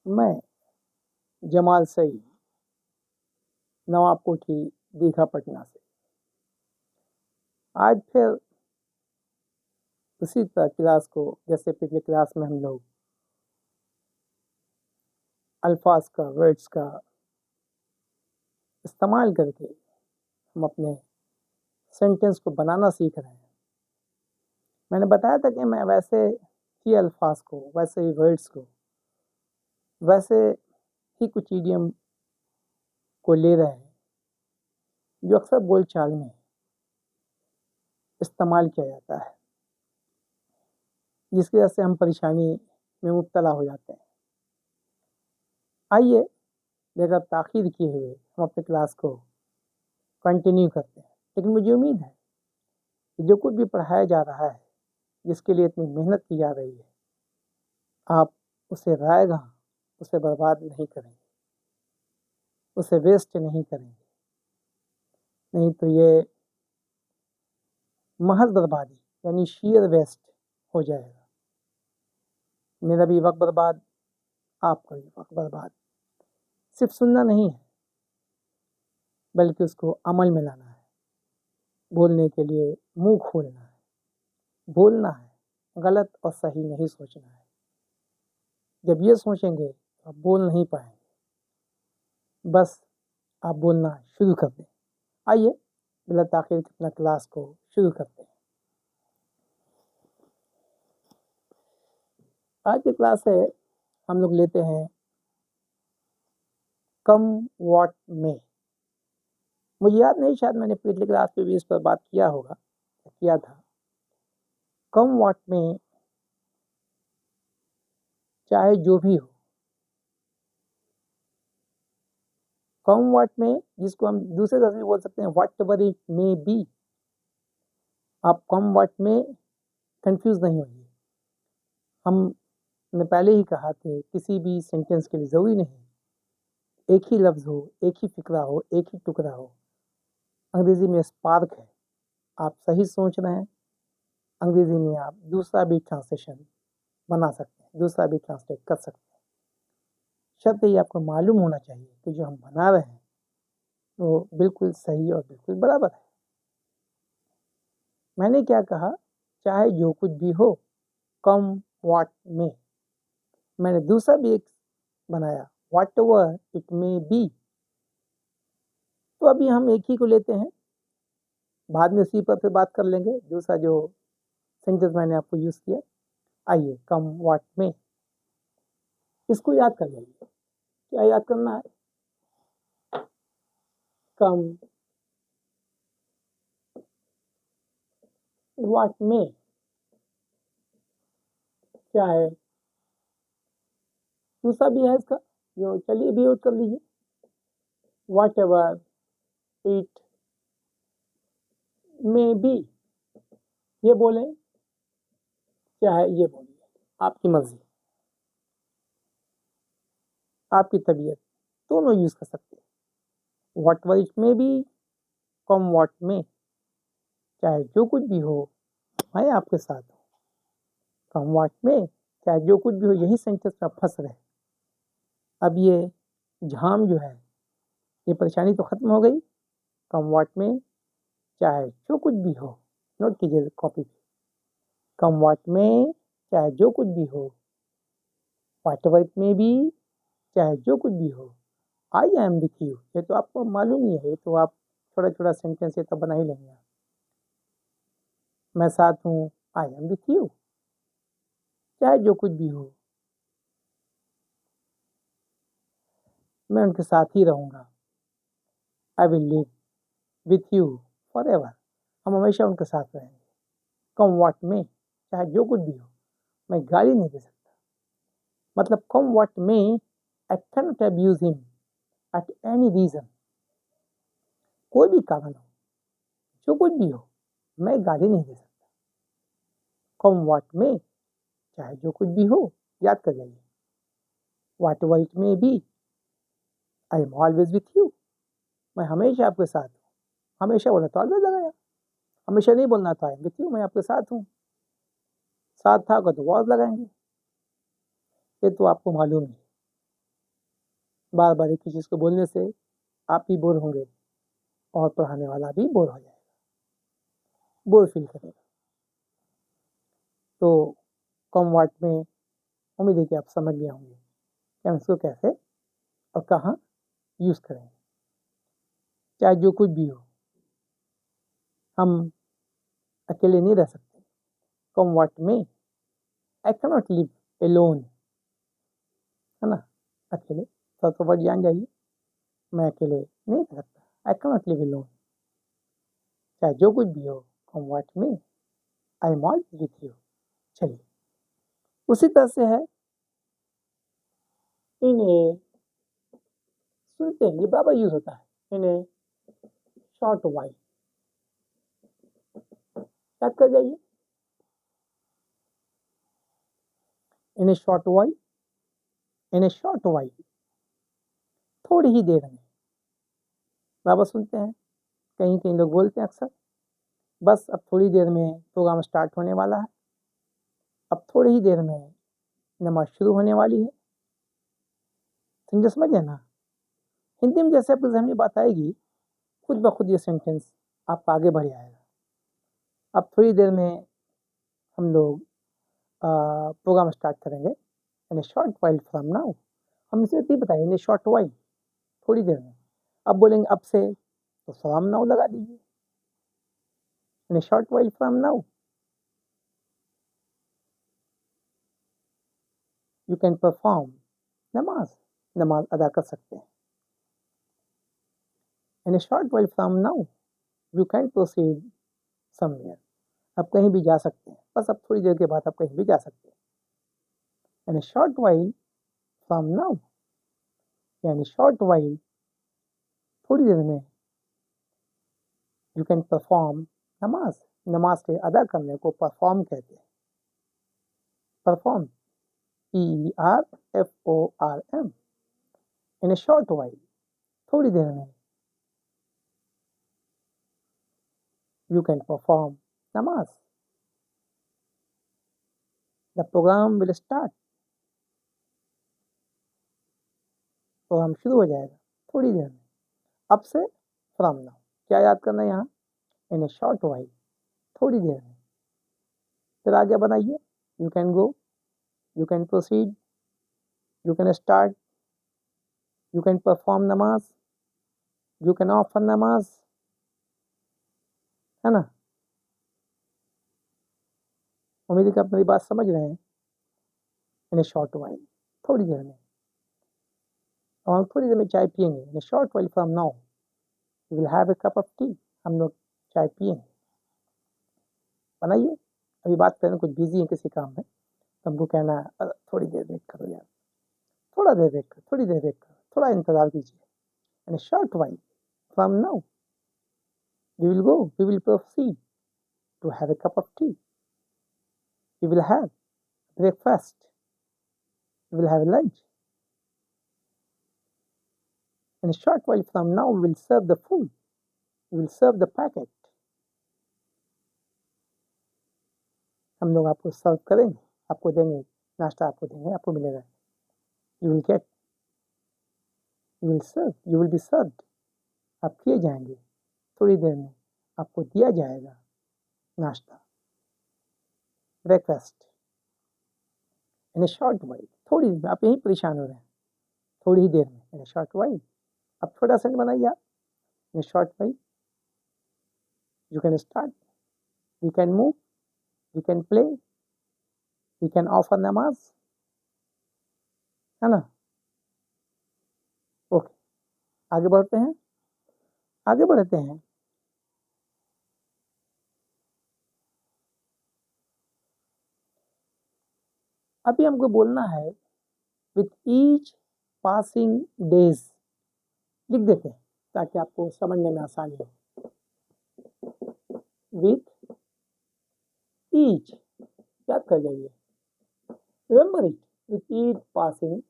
मैं जमाल सईद, नवाब कोठी, दीघा, पटना से। आज फिर उसी तरह क्लास को, जैसे पिछले क्लास में हम लोग अल्फाज का, वर्ड्स का इस्तेमाल करके हम अपने सेंटेंस को बनाना सीख रहे हैं। मैंने बताया था कि मैं वैसे ही अल्फाज को, वैसे ही वर्ड्स को, वैसे ही कुछ इडियम को ले रहे हैं जो अक्सर बोलचाल में इस्तेमाल किया जाता है, जिसकी वजह से हम परेशानी में मुब्तला हो जाते हैं। आइए लेकर ताख़ीर किए हुए हम अपने क्लास को कंटिन्यू करते हैं। लेकिन मुझे उम्मीद है कि जो कुछ भी पढ़ाया जा रहा है, जिसके लिए इतनी मेहनत की जा रही है, आप उसे रायगा, उसे बर्बाद नहीं करेंगे, उसे वेस्ट नहीं करेंगे। नहीं तो ये महज बर्बादी यानी शीयर वेस्ट हो जाएगा। मेरा भी वक्त बर्बाद, आपका भी वक्त बर्बाद। सिर्फ सुनना नहीं है, बल्कि उसको अमल में लाना है। बोलने के लिए मुंह खोलना है, बोलना है, गलत और सही नहीं सोचना है। जब ये सोचेंगे तो आप बोल नहीं पाएंगे। बस आप बोलना शुरू कर दें। आइए बिला ताख़ीर अपना क्लास को शुरू करते हैं। आज की क्लास है, हम लोग लेते हैं कम व्हाट में। मुझे याद नहीं, शायद मैंने पिछली क्लास पे भी इस पर बात किया होगा, किया था। कम व्हाट में चाहे जो भी हो, कम व्हाट में, जिसको हम दूसरे तरह से बोल सकते हैं what ever it may be. आप कम व्हाट में कंफ्यूज नहीं होइए। हमने पहले ही कहा कि किसी भी सेंटेंस के लिए ज़रूरी नहीं एक ही लफ्ज़ हो, एक ही फिक्रा हो, एक ही टुकड़ा हो। अंग्रेज़ी में स्पार्क है, आप सही सोच रहे हैं। अंग्रेज़ी में आप दूसरा भी ट्रांसलेशन बना सकते हैं, दूसरा भी ट्रांसलेट कर सकते हैं। शर्त ये आपको मालूम होना चाहिए कि जो हम बना रहे हैं वो बिल्कुल सही और बिल्कुल बराबर है। मैंने क्या कहा, चाहे जो कुछ भी हो, कम व्हाट में। मैंने दूसरा भी एक बनाया, what ever it may be. तो अभी हम एक ही को लेते हैं, बाद में उसी पर फिर बात कर लेंगे। दूसरा जो सेंटेंस मैंने आपको यूज़ किया, आइए कम व्हाट में, इसको याद कर लीजिए। क्या याद करना है? कम व्हाट में, क्या है? दूसरा भी है इसका, जो चलिए भी यूज कर लीजिए, what ever it may be. ये बोले, क्या है ये बोलिए, आपकी मर्जी, आपकी तबीयत, दोनों यूज कर सकते हैं। What ever it may be, come what में, चाहे जो कुछ भी हो, मैं आपके साथ हूँ। कम व्हाट में, चाहे जो कुछ भी हो, यही सेंटेंस में फंस रहे। अब ये झाम जो है, ये परेशानी तो खत्म हो गई। कम व्हाट में, चाहे जो कुछ भी हो, नोट कीजिए कॉपी पे। कम व्हाट में, चाहे जो कुछ भी हो, what ever it may be, चाहे जो कुछ भी हो, आई एम विथ यू। ये तो आपको मालूम ही है, ये तो आप थोड़ा थोड़ा सेंटेंस ये तो बना ही लेंगे। मैं साथ हूँ, आई एम विथ यू। चाहे जो कुछ भी हो, मैं उनके साथ ही रहूँगा। I will live with you for ever. हम हमेशा उनके साथ रहेंगे। कम व्हाट में, चाहे जो कुछ भी हो, मैं गाली नहीं दे सकता। मतलब come what may, I cannot abuse him at any reason. कोई भी कारण हो, जो कुछ भी हो, मैं गाली नहीं दे सकता। कम व्हाट में, चाहे जो कुछ भी हो, याद कर जाइए। What ever it may be, I am always with you. मैं हमेशा आपके साथ हूँ। हमेशा बोला तो ऑलवेज लगाया, हमेशा नहीं बोलना था, आई एम विथ यू, मैं आपके साथ हूँ। साथ था अगर तो वॉज लगाएंगे। ये तो आपको मालूम है। बार बार एक ही चीज़ को बोलने से आप भी बोर होंगे और पढ़ाने वाला भी बोर हो जाएगा, बोर फील करेगा। तो कम वाट में उम्मीद है कि आप समझ गए होंगे कि हम इसको कैसे और कहाँ यूज़ करेंगे। चाहे जो कुछ भी हो, हम अकेले नहीं रह सकते। कम वाट में आई कैनॉट लिव एलोन, है ना, अकेले। तो वर्ड जान जाइए, मैं अकेले नहीं रह सकता, आई कैनॉट लिव एलोन। चाहे जो कुछ भी हो, कम वाट में I am always with you. चलिए, उसी तरह से है इन्हें सुनते हैं, ये बराबर यूज होता है। इन्हें शॉर्ट वाइल याद कर जाइए, इन्हें शॉर्ट वाइल, इन्हें शॉर्ट वाइल, थोड़ी ही देर में। बराबर सुनते हैं, कहीं कहीं लोग बोलते हैं अक्सर, बस अब थोड़ी देर में प्रोग्राम स्टार्ट होने वाला है, अब थोड़ी ही देर में नमाज शुरू होने वाली है। समझे ना? हिंदी में जैसे आपको जहनी बात आएगी, खुद ब खुद ये सेंटेंस आपका आगे बढ़ जाएगा। अब थोड़ी देर में हम लोग प्रोग्राम स्टार्ट करेंगे, यानी शॉर्ट वाइल फ्रॉम नाउ। हम इसे भी बताएंगे शॉर्ट वाइल, थोड़ी देर में। अब बोलेंगे अब से, तो फ्रॉम नाउ लगा दीजिए, यानी short while from now you can perform नमाज, नमाज अदा कर सकते हैं। यानी short while from now you can proceed somewhere, आप कहीं भी जा सकते हैं, बस अब थोड़ी देर के बाद आप कहीं भी जा सकते हैं। यानी शॉर्ट वाइल फ्रॉम नाउ, यानी शॉर्ट वाइल, थोड़ी देर में यू कैन परफॉर्म नमाज, नमाज के अदा करने को परफॉर्म कहते हैं। Perform, PERFORM, in a short while, थोड़ी देर में यू कैन परफॉर्म नमाज, the program will start, program शुरू हो जाएगा थोड़ी देर में, अब से फ्रॉम नाउ। क्या याद करना है यहाँ? इन ए शॉर्ट वाइल, थोड़ी देर में। फिर आगे बनाइए, you can go, you can proceed, you can start, you can perform namaz, you can offer namaz, है ना? उम्मीद है कि आप मेरी बात समझ रहे हैं। इन ए शॉर्ट वाइल, थोड़ी देर में, और हम थोड़ी देर में चाय पियेंगे। In a short while from now you will have a cup of tea, हम लोग चाय पियेंगे। बनाइए, अभी बात करें, कुछ बिजी है किसी काम में, तो हमको कहना है थोड़ी देर वेट करो यार, थोड़ा देर वेट करो, थोड़ी देर वेट करो, थोड़ा इंतजार कीजिए। In a short while from now we will go, we will proceed to have a cup of tea, we will have breakfast, we will have lunch. In a short while from now, we will serve the food, we will serve the packet. हम लोग आपको सर्व करेंगे, आपको देंगे, नाश्ता आपको देंगे, आपको मिलेगा। You will get, you will serve, you will be served. आप किए जाएंगे, थोड़ी देर में आपको दिया जाएगा नाश्ता, breakfast. In a short while, थोड़ी देर में, आप यहीं परेशान हो रहे हैं, थोड़ी ही देर में। इन ए शॉर्ट वाइल, अब थोड़ा सा बनाइए आप। In a short while you can start, you can move, you can play, you can offer namaz, है ना? ओके, आगे बढ़ते हैं, आगे बढ़ते हैं। अभी हमको बोलना है विथ ईच पासिंग डेज, लिख देते हैं ताकि आपको समझने में आसानी हो। विथ ईच, याद कर जाइए, remember it, with each passing,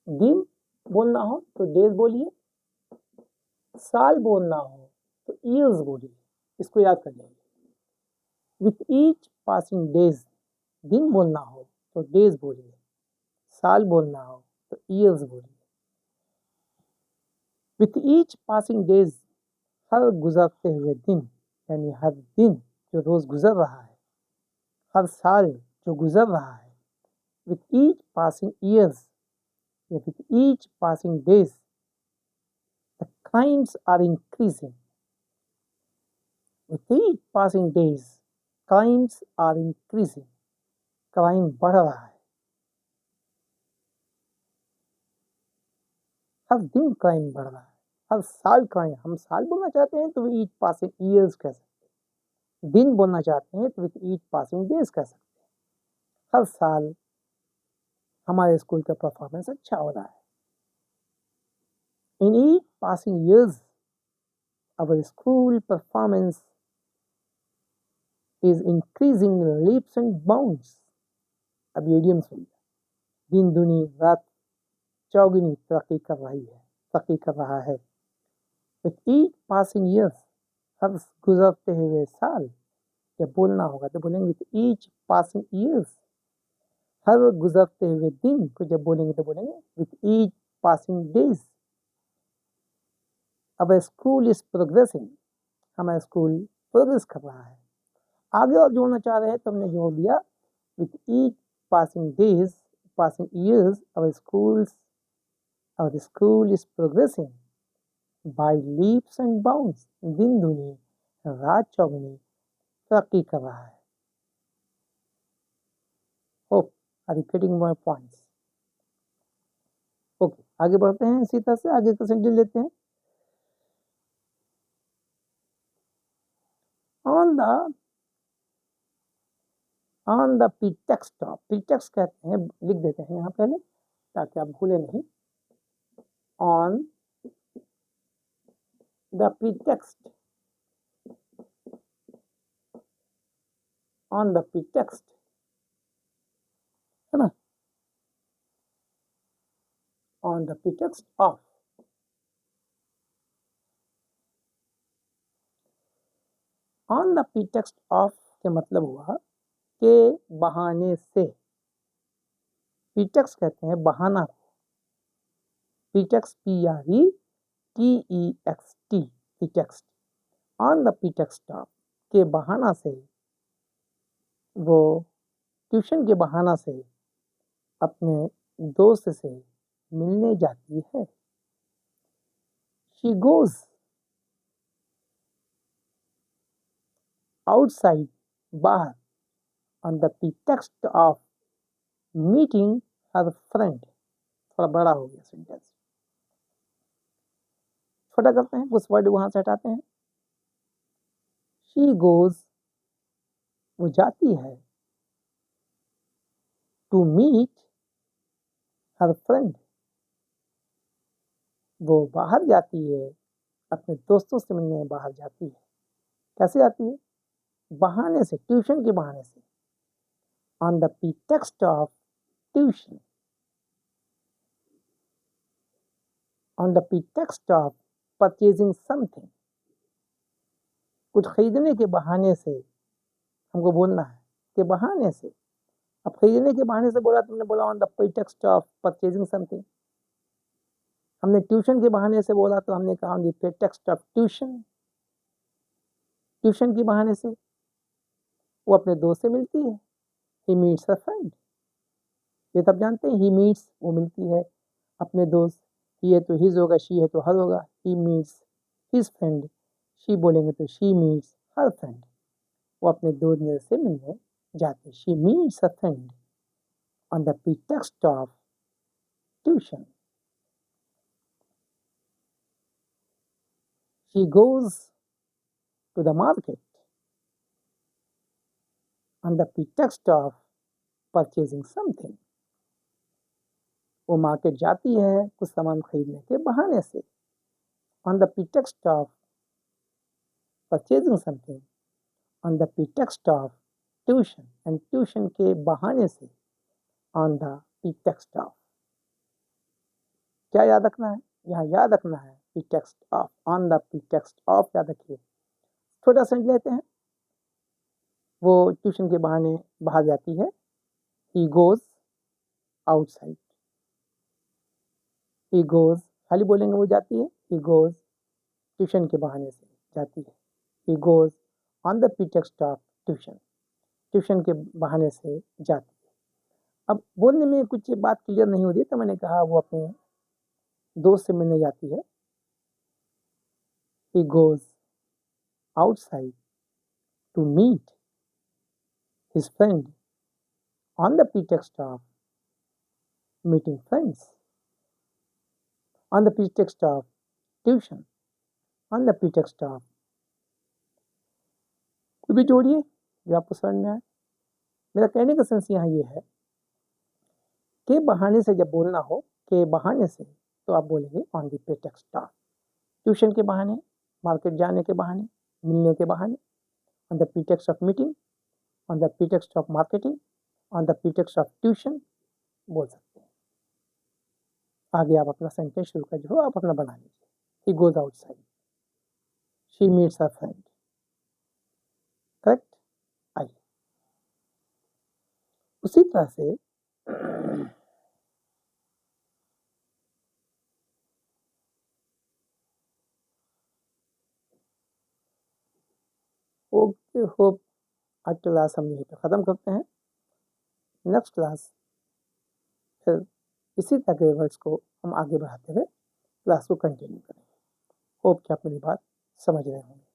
दिन बोलना हो तो डेज बोलिए, साल बोलना हो तो ईयर्स बोलिए, इसको याद कर जाइए। विथ ईच पासिंग डेज, दिन बोलना हो तो डेज बोलिए, साल बोलना हो तो ईयर्स बोलिए। विथ ईच पासिंग डेज, हर गुजरते हुए दिन, यानी हर दिन जो रोज गुजर रहा है, हर साल जो गुजर रहा है, विथ ईच पासिंग ईयर्स या with each passing days, the crimes are increasing. With each passing days crimes are increasing, crime बढ़ रहा है, हर दिन क्राइम बढ़ रहा है, हर साल क्राइम। हम साल बोलना चाहते हैं तो ईच पासिंग ईयर्स कह सकते हैं, दिन बोलना चाहते हैं तो विथ ईच पासिंग डेज कह सकते हैं। हर साल हमारे स्कूल का परफॉर्मेंस अच्छा हो रहा है। In each passing years our school performance is increasing leaps and bounds. अब इडियम सुनिए, दिन दुनी रात चौगुनी तरक्की कर रही है, तरक्की कर रहा है। विथ ईच पासिंग ईयर्स, हर गुजरते हुए साल। जब बोलना होगा तो बोलेंगे विथ ईच पासिंग ईयर्स, हर गुजरते हुए दिन को जब बोलेंगे तो बोलेंगे विथ ईच पासिंग डेज। अब स्कूल इज प्रोग्रेसिंग, हमारा स्कूल प्रोग्रेस कर रहा है। आगे और जोड़ना चाह रहे हैं तो हमने जोड़ दिया with each passing days, passing years, our school is progressing by leaps and bounds। दिन दुनी रात चौगुनी तरक्की कर रहा है। Hope are you getting my points? Okay, आगे बढ़ते हैं, इसी तरह से आगे का सेंटेंस लेते हैं। On the pretext of, pretext कहते हैं, लिख देते हैं यहाँ पहले ताकि आप भूले नहीं। On the pretext, on the pretext, है ना, on the pretext of. On the pretext of के मतलब हुआ के बहाने से। प्रीटेक्स्ट कहते हैं बहाना, pretext PRETEXT, pretext. On the pretext of के बहाना से, वो ट्यूशन के बहाना से अपने दोस्त से मिलने जाती है। शी गोज आउटसाइड, बाहर, on the pretext of meeting her friend. थोड़ा बड़ा हो गया सेंटेंस, छोटा करते हैं, उस वर्ड वहां से हटाते हैं। शी गोज, वो जाती है, टू मीट हर फ्रेंड, वो बाहर जाती है, अपने दोस्तों से मिलने बाहर जाती है। कैसे जाती है? बहाने से, ट्यूशन के बहाने से। On the pretext of tuition, on the pretext of purchasing something, कुछ खरीदने के बहाने से हमको बोलना है, के बहाने से। अब खरीदने के बहाने से बोला, तुमने बोला on the pretext of purchasing something. हमने ट्यूशन के बहाने से बोला तो हमने कहा on the pretext of tuition. Tuition के बहाने से वो अपने दोस्त से मिलती है, ही मीट्स अ फ्रेंड। ये तब जानते हैं, ही मीट्स, वो मिलती है अपने दोस्त। ही है तो हिज होगा, शी है तो हर होगा। He meets his friend, she बोलेंगे तो शी मीट्स हर फ्रेंड। वो अपने दोस्त से मिलने जाते, she meets a friend on the pretext of tuition. She goes to the market on the pretext of purchasing something। वो मार्केट जाती है कुछ सामान खरीदने के बहाने से। on the pretext of purchasing something, on the pretext of tuition, and tuition के बहाने से, on the pretext of। क्या याद रखना है? यहाँ याद रखना है pretext of, on the pretext of याद रखिए। छोटा सा लेते हैं, वो ट्यूशन के बहाने बाहर जाती है, he goes outside, he goes, खाली बोलेंगे वो जाती है, ही गोज ट्यूशन के बहाने से जाती है, he goes on the pretext of tuition, tuition के बहाने से जाती है। अब बोलने में कुछ बात क्लियर नहीं हो रही तो मैंने कहा वो अपने दोस्त से मिलने जाती है, he goes outside to meet his friend on the pretext of meeting friends, on the pretext of tuition, on the pretext of कोई भी जोड़िए जो आपको समझ में आए। मेरा कहने का सेंस यहाँ ये है कि बहाने से जब बोलना हो के बहाने से तो आप बोलेंगे on the pretext of, tuition के बहाने, मार्केट जाने के बहाने, मिलने के बहाने, on the pretext of meeting, on the pretext of marketing, on the pretext of tuition बोल सकते हैं। आगे आप अपना सेंटेंस शुरू कर जो आप अपना बना लीजिए। He goes outside, she meets a friend, correct. आइए उसी तरह से ओके, होप आज क्लास हम यहीं पे ख़त्म करते हैं। नेक्स्ट क्लास फिर इसी तरह के वर्ड्स को हम आगे बढ़ाते हुए क्लास को कंटिन्यू करेंगे। होप कि आप मेरी बात समझ रहे होंगे।